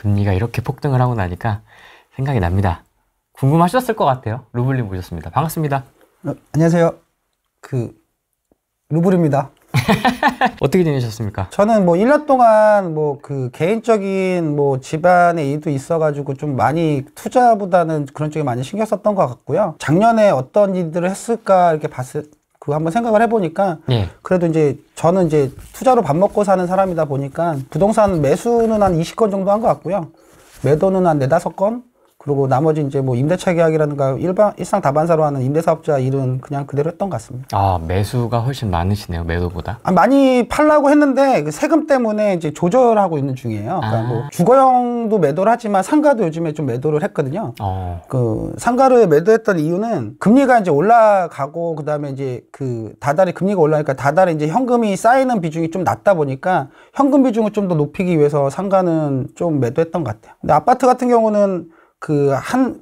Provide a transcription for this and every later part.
금리가 이렇게 폭등을 하고 나니까 생각이 납니다. 궁금하셨을 것 같아요. 루블님 모셨습니다. 반갑습니다. 안녕하세요. 루블입니다. 어떻게 지내셨습니까? 저는 뭐 1년 동안 뭐 개인적인 뭐 집안의 일도 있어가지고 좀 많이 투자보다는 그런 쪽에 많이 신경 썼던 것 같고요. 작년에 어떤 일들을 했을까 이렇게 한번 생각을 해보니까 그래도 이제 저는 이제 투자로 밥 먹고 사는 사람이다 보니까 부동산 매수는 한 20건 정도 한 것 같고요. 매도는 한 4-5건. 그리고 나머지 이제 뭐 임대차 계약이라든가 일상 다반사로 하는 임대사업자 일은 그냥 그대로 했던 것 같습니다. 아, 매수가 훨씬 많으시네요, 매도보다. 많이 팔려고 했는데 그 세금 때문에 이제 조절하고 있는 중이에요. 그러니까 뭐 주거용도 매도를 하지만 상가도 요즘에 좀 매도를 했거든요. 상가를 매도했던 이유는 금리가 이제 올라가고 그다음에 이제 다달이 금리가 올라가니까 다달에 이제 현금이 쌓이는 비중이 좀 낮다 보니까 현금 비중을 좀 더 높이기 위해서 상가는 좀 매도했던 것 같아요. 근데 아파트 같은 경우는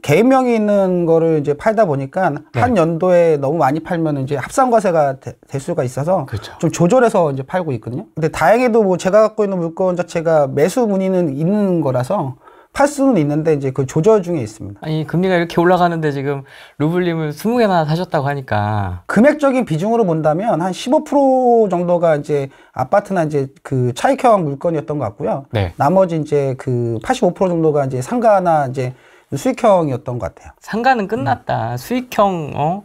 개인 명의 있는 거를 이제 팔다 보니까 한 연도에 너무 많이 팔면 이제 합산과세가 될 수가 있어서 좀 조절해서 이제 팔고 있거든요. 근데 다행히도 뭐 제가 갖고 있는 물건 자체가 매수 문의는 있는 거라서 팔 수는 있는데 이제 그 조절 중에 있습니다. 아니, 금리가 이렇게 올라가는데 지금 루블님을 20개나 사셨다고 하니까 금액적인 비중으로 본다면 한 15% 정도가 이제 아파트나 이제 차익형 물건이었던 것 같고요. 나머지 이제 85% 정도가 이제 상가나 이제 수익형이었던 것 같아요. 상가는 끝났다. 수익형,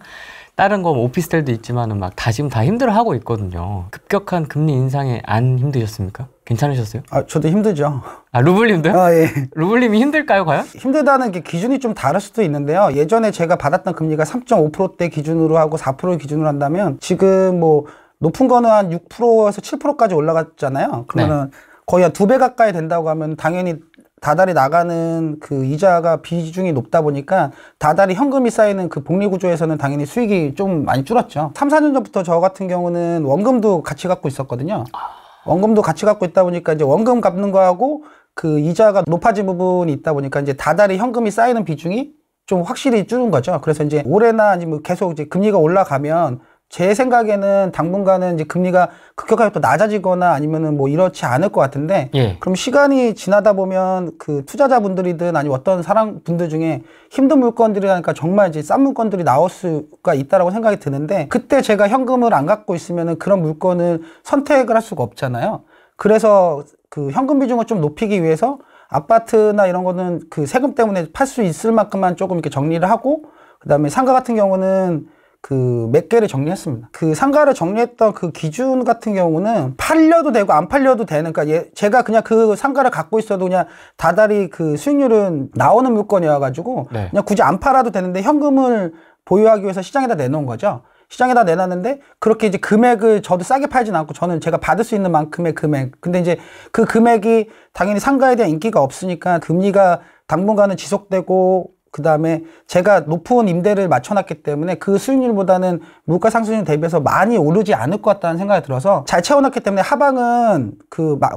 다른 거 오피스텔도 있지만은 지금 다 힘들어하고 있거든요. 급격한 금리 인상에 안 힘드셨습니까? 괜찮으셨어요? 저도 힘들죠. 루블님도요? 예. 루블님이 힘들까요, 과연? 힘들다는 게 기준이 좀 다를 수도 있는데요. 예전에 제가 받았던 금리가 3.5%대 기준으로 하고 4% 기준으로 한다면 지금 뭐 높은 거는 한 6%에서 7%까지 올라갔잖아요. 그러면은 거의 한 2배 가까이 된다고 하면 당연히 다달이 나가는 이자가 비중이 높다 보니까 다달이 현금이 쌓이는 복리 구조에서는 당연히 수익이 좀 많이 줄었죠. 3-4년 전부터 저 같은 경우는 원금도 같이 갖고 있었거든요. 원금도 같이 갖고 있다 보니까 이제 원금 갚는 거하고 이자가 높아진 부분이 있다 보니까 이제 다달이 현금이 쌓이는 비중이 좀 확실히 줄은 거죠. 그래서 이제 올해나 아니면 계속 이제 금리가 올라가면 제 생각에는 당분간은 이제 금리가 급격하게 또 낮아지거나 아니면은 뭐 이렇지 않을 것 같은데 그럼 시간이 지나다 보면 투자자분들이든 아니면 어떤 사람분들 중에 힘든 물건들이라니까 정말 이제 싼 물건들이 나올 수가 있다라고 생각이 드는데 그때 제가 현금을 안 갖고 있으면은 그런 물건을 선택을 할 수가 없잖아요. 그래서 현금 비중을 좀 높이기 위해서 아파트나 이런 거는 세금 때문에 팔 수 있을 만큼만 조금 이렇게 정리를 하고 그다음에 상가 같은 경우는 몇 개를 정리했습니다. 상가를 정리했던 기준 같은 경우는 팔려도 되고 안 팔려도 되는, 그러니까 제가 그냥 상가를 갖고 있어도 그냥 다달이 수익률은 나오는 물건이어가지고 그냥 굳이 안 팔아도 되는데 현금을 보유하기 위해서 시장에다 내놓은 거죠. 시장에다 내놨는데 그렇게 이제 금액을 저도 싸게 팔진 않고 저는 제가 받을 수 있는 만큼의 금액. 근데 이제 그 금액이 당연히 상가에 대한 인기가 없으니까 금리가 당분간은 지속되고 그 다음에 제가 높은 임대를 맞춰놨기 때문에 그 수익률보다는 물가 상승률 대비해서 많이 오르지 않을 것 같다는 생각이 들어서 잘 채워놨기 때문에 하방은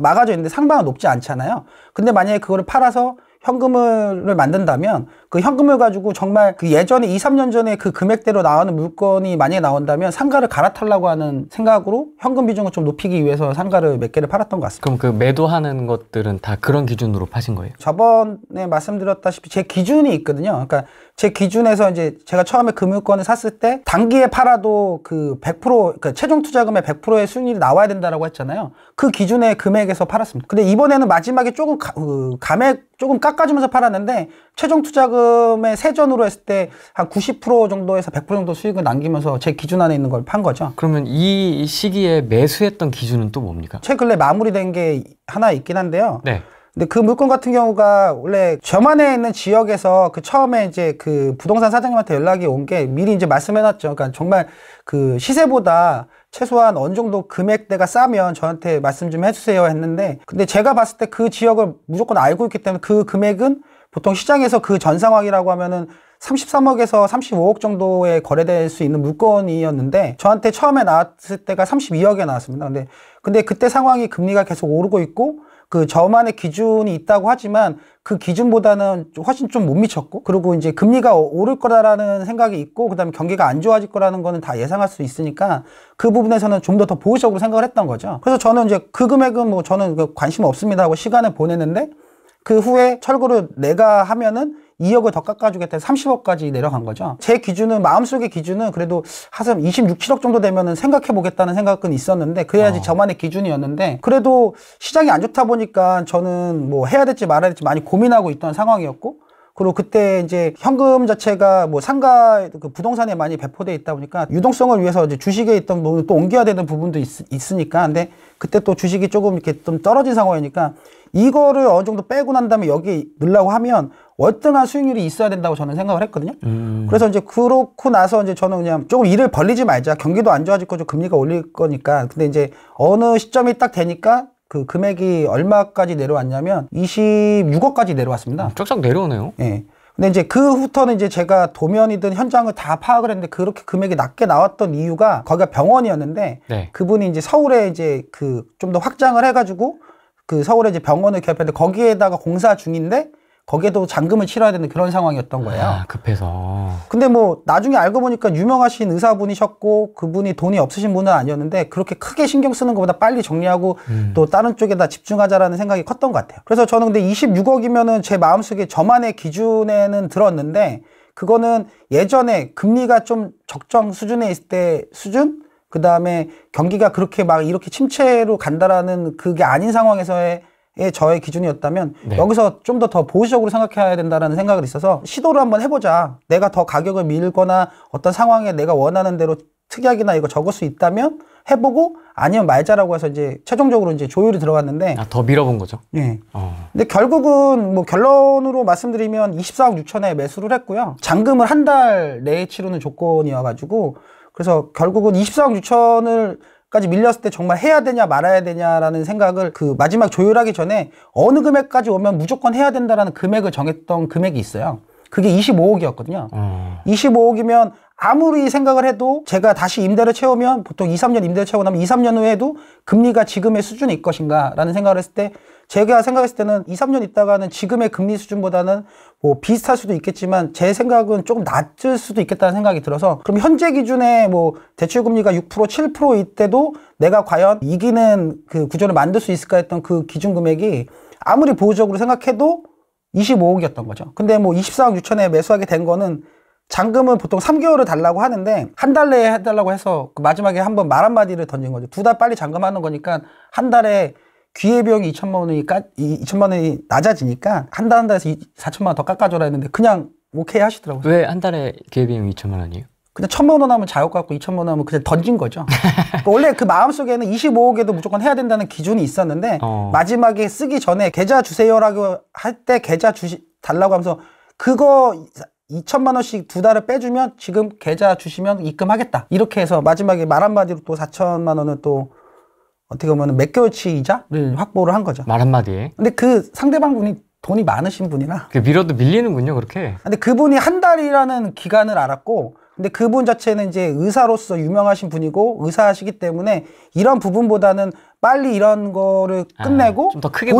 막아져 있는데 상방은 높지 않잖아요. 근데 만약에 그거를 팔아서 현금을 만든다면 그 현금을 가지고 정말 예전에 2-3년 전에 금액대로 나오는 물건이 만약에 나온다면 상가를 갈아타려고 하는 생각으로 현금 비중을 좀 높이기 위해서 상가를 몇 개를 팔았던 것 같습니다. 그럼 매도하는 것들은 다 그런 기준으로 파신 거예요? 저번에 말씀드렸다시피 제 기준이 있거든요. 그러니까 제 기준에서 이제 제가 처음에 물건을 샀을 때 단기에 팔아도 100%, 그러니까 최종 투자금의 100%의 수익률이 나와야 된다라고 했잖아요. 그 기준의 금액에서 팔았습니다. 근데 이번에는 마지막에 조금 감액 조금 깎아주면서 팔았는데 최종 투자금의 세전으로 했을 때 한 90% 정도에서 100% 정도 수익을 남기면서 제 기준 안에 있는 걸 판 거죠. 그러면 이 시기에 매수했던 기준은 또 뭡니까? 최근에 마무리된 게 하나 있긴 한데요. 근데 그 물건 같은 경우가 원래 저만에 있는 지역에서 처음에 이제 부동산 사장님한테 연락이 온 게 미리 이제 말씀해놨죠. 그러니까 정말 시세보다 최소한 어느 정도 금액대가 싸면 저한테 말씀 좀 해주세요 했는데 근데 제가 봤을 때 그 지역을 무조건 알고 있기 때문에 그 금액은 보통 시장에서 전 상황이라고 하면은 33억에서 35억 정도에 거래될 수 있는 물건이었는데 저한테 처음에 나왔을 때가 32억에 나왔습니다. 근데 그때 상황이 금리가 계속 오르고 있고 저만의 기준이 있다고 하지만 그 기준보다는 훨씬 좀 못 미쳤고 그리고 이제 금리가 오를 거라는 생각이 있고 그다음에 경기가 안 좋아질 거라는 거는 다 예상할 수 있으니까 그 부분에서는 좀 더 보수적으로 생각을 했던 거죠. 그래서 저는 이제 금액은 뭐 저는 관심 없습니다 하고 시간을 보냈는데 그 후에 철거를 내가 하면은 2억을 더 깎아주겠다 해서 30억까지 내려간 거죠. 제 기준은, 마음속의 기준은 그래도 한 26, 7억 정도 되면은 생각해보겠다는 생각은 있었는데, 그래야지 저만의 기준이었는데, 그래도 시장이 안 좋다 보니까 저는 뭐 해야 될지 말아야 될지 많이 고민하고 있던 상황이었고, 그리고 그때 이제 현금 자체가 뭐 상가 그 부동산에 많이 배포돼 있다 보니까 유동성을 위해서 이제 주식에 있던 돈을 또 옮겨야 되는 부분도 있으니까, 근데 그때 또 주식이 조금 이렇게 좀 떨어진 상황이니까 이거를 어느 정도 빼고 난 다음에 여기 넣으려고 하면 월등한 수익률이 있어야 된다고 저는 생각을 했거든요. 그래서 이제 그렇고 나서 이제 저는 그냥 조금 일을 벌리지 말자. 경기도 안 좋아질 거죠. 금리가 올릴 거니까. 근데 이제 어느 시점이 딱 되니까 그 금액이 얼마까지 내려왔냐면 26억까지 내려왔습니다. 쫙쫙 내려오네요. 예. 근데 이제 그 후부터는 이제 제가 도면이든 현장을 다 파악을 했는데, 그렇게 금액이 낮게 나왔던 이유가 거기가 병원이었는데, 네. 그분이 이제 서울에 이제 그 좀 더 확장을 해가지고 그 서울에 이제 병원을 개업했는데, 거기에다가 공사 중인데 거기에도 잔금을 치러야 되는 그런 상황이었던 거예요. 아, 급해서. 근데 뭐 나중에 알고 보니까 유명하신 의사분이셨고, 그분이 돈이 없으신 분은 아니었는데, 그렇게 크게 신경 쓰는 것보다 빨리 정리하고 또 다른 쪽에다 집중하자라는 생각이 컸던 것 같아요. 그래서 저는 근데 26억이면은 제 마음속에 저만의 기준에는 들었는데, 그거는 예전에 금리가 좀 적정 수준에 있을 때 수준? 그 다음에 경기가 그렇게 막 이렇게 침체로 간다라는 그게 아닌 상황에서의 저의 기준이었다면, 네. 여기서 좀 더 보수적으로 생각해야 된다는 생각을 있어서 시도를 한번 해보자. 내가 더 가격을 밀거나 어떤 상황에 내가 원하는 대로 특약이나 이거 적을 수 있다면 해보고, 아니면 말자라고 해서 이제 최종적으로 이제 조율이 들어갔는데. 아, 더 밀어본 거죠? 예. 근데 결국은 뭐 결론으로 말씀드리면 24억 6천에 매수를 했고요. 잔금을 한 달 내에 치르는 조건이어가지고, 그래서 결국은 24억 6천을 까지 밀렸을 때 정말 해야 되냐 말아야 되냐라는 생각을, 그 마지막 조율하기 전에 어느 금액까지 오면 무조건 해야 된다라는 금액을 정했던 금액이 있어요. 그게 25억이었거든요. 25억이면 아무리 생각을 해도 제가 다시 임대를 채우면, 보통 2, 3년 임대를 채우고 나면 2, 3년 후에도 금리가 지금의 수준일 것인가 라는 생각을 했을 때, 제가 생각했을 때는 2, 3년 있다가는 지금의 금리 수준보다는 뭐 비슷할 수도 있겠지만 제 생각은 조금 낮을 수도 있겠다는 생각이 들어서, 그럼 현재 기준에 뭐 대출금리가 6%, 7%일 때도 내가 과연 이기는 그 구조를 만들 수 있을까 했던 그 기준 금액이 아무리 보수적으로 생각해도 25억이었던 거죠. 근데 뭐 24억 6천에 매수하게 된 거는, 잔금은 보통 3개월을 달라고 하는데 한 달 내에 해달라고 해서 그 마지막에 한번 말 한마디를 던진 거죠. 2달 빨리 잔금하는 거니까 한 달에 기회비용이 2천만 원이 낮아지니까 한 달에서 4천만 원 더 깎아줘라 했는데 그냥 오케이 하시더라고요. 왜 한 달에 기회비용 2천만 원이에요? 그냥 1,000만 원 하면 자욕 갖고 2천만 원 하면 그냥 던진 거죠. 그러니까 원래 그 마음속에는 25억에도 무조건 해야 된다는 기준이 있었는데, 마지막에 쓰기 전에 계좌 주세요라고 할 때 계좌 달라고 하면서 그거 2천만 원씩 2달을 빼주면 지금 계좌 주시면 입금하겠다. 이렇게 해서 마지막에 말 한마디로 또 4천만 원을 또 어떻게 보면 몇 개월치 이자를 확보를 한 거죠. 말 한마디에. 근데 그 상대방 분이 돈이 많으신 분이라. 밀어도 밀리는군요, 그렇게. 근데 그분이 한 달이라는 기간을 알았고, 근데 그분 자체는 이제 의사로서 유명하신 분이고 의사시기 때문에 이런 부분보다는 빨리 이런 거를 끝내고 좀 더 크게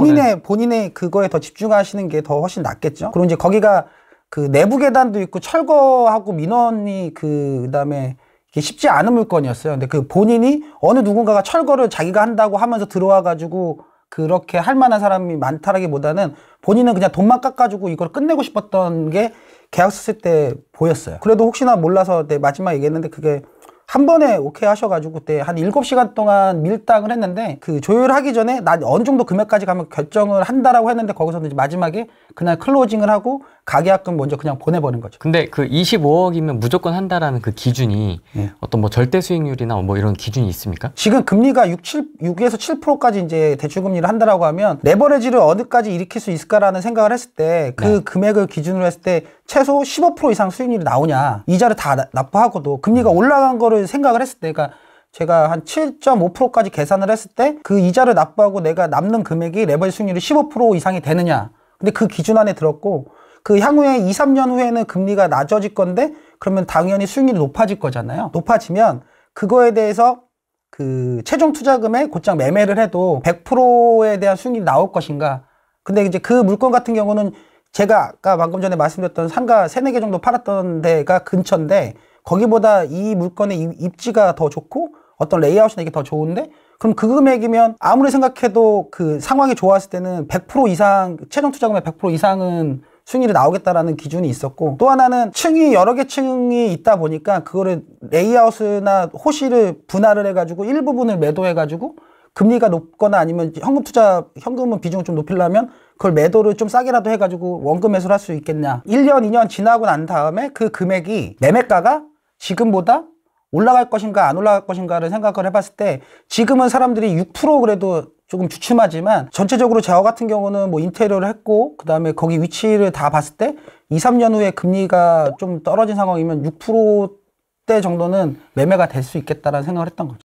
본인의 그거에 더 집중하시는 게 더 훨씬 낫겠죠. 그리고 이제 거기가 그 내부 계단도 있고 철거하고 민원이 그다음에 이게 쉽지 않은 물건이었어요. 근데 그 본인이 어느 누군가가 철거를 자기가 한다고 하면서 들어와가지고 그렇게 할 만한 사람이 많다라기보다는 본인은 그냥 돈만 깎아주고 이걸 끝내고 싶었던 게 계약서 쓸 때 보였어요. 그래도 혹시나 몰라서 마지막 얘기했는데 그게 한 번에 오케이 하셔가지고 그때 한 7시간 동안 밀당을 했는데, 그 조율하기 전에 나 어느 정도 금액까지 가면 결정을 한다라고 했는데, 거기서는 이제 마지막에 그날 클로징을 하고 가계약금 먼저 그냥 보내버린 거죠. 근데 그 25억이면 무조건 한다라는 그 기준이 어떤 뭐 절대 수익률이나 뭐 이런 기준이 있습니까? 지금 금리가 6에서 7%까지 이제 대출금리를 한다라고 하면 레버리지를 어디까지 일으킬 수 있을까라는 생각을 했을 때 그 금액을 기준으로 했을 때 최소 15% 이상 수익률이 나오냐, 이자를 다 납부하고도 금리가 올라간 거를 생각을 했을 때, 그러니까 제가 한 7.5%까지 계산을 했을 때 그 이자를 납부하고 내가 남는 금액이 레버리지 수익률이 15% 이상이 되느냐. 근데 그 기준 안에 들었고, 그 향후에 2, 3년 후에는 금리가 낮아질 건데 그러면 당연히 수익률이 높아질 거잖아요. 높아지면 그거에 대해서 그 최종 투자금에 곧장 매매를 해도 100%에 대한 수익률이 나올 것인가. 근데 이제 그 물건 같은 경우는 제가 아까 방금 전에 말씀드렸던 상가 3, 4개 정도 팔았던 데가 근처인데 거기보다 이 물건의 입지가 더 좋고 어떤 레이아웃이나 이게 더 좋은데 그럼 그 금액이면 아무리 생각해도 그 상황이 좋았을 때는 100% 이상 최종 투자금의 100% 이상은 수익률이 나오겠다라는 기준이 있었고 또 하나는 층이 여러 개 층이 있다 보니까 그거를 레이아웃이나 호실을 분할을 해가지고 일부분을 매도해가지고 금리가 높거나 아니면 현금은 비중을 좀 높이려면 그걸 매도를 좀 싸게라도 해가지고 원금 매수를 할 수 있겠냐. 1년, 2년 지나고 난 다음에 그 금액이 매매가가 지금보다 올라갈 것인가 안 올라갈 것인가를 생각을 해봤을 때 지금은 사람들이 6% 그래도 조금 주춤하지만 전체적으로 저 같은 경우는 뭐 인테리어를 했고 그 다음에 위치를 다 봤을 때 2, 3년 후에 금리가 좀 떨어진 상황이면 6%대 정도는 매매가 될 수 있겠다라는 생각을 했던 거죠.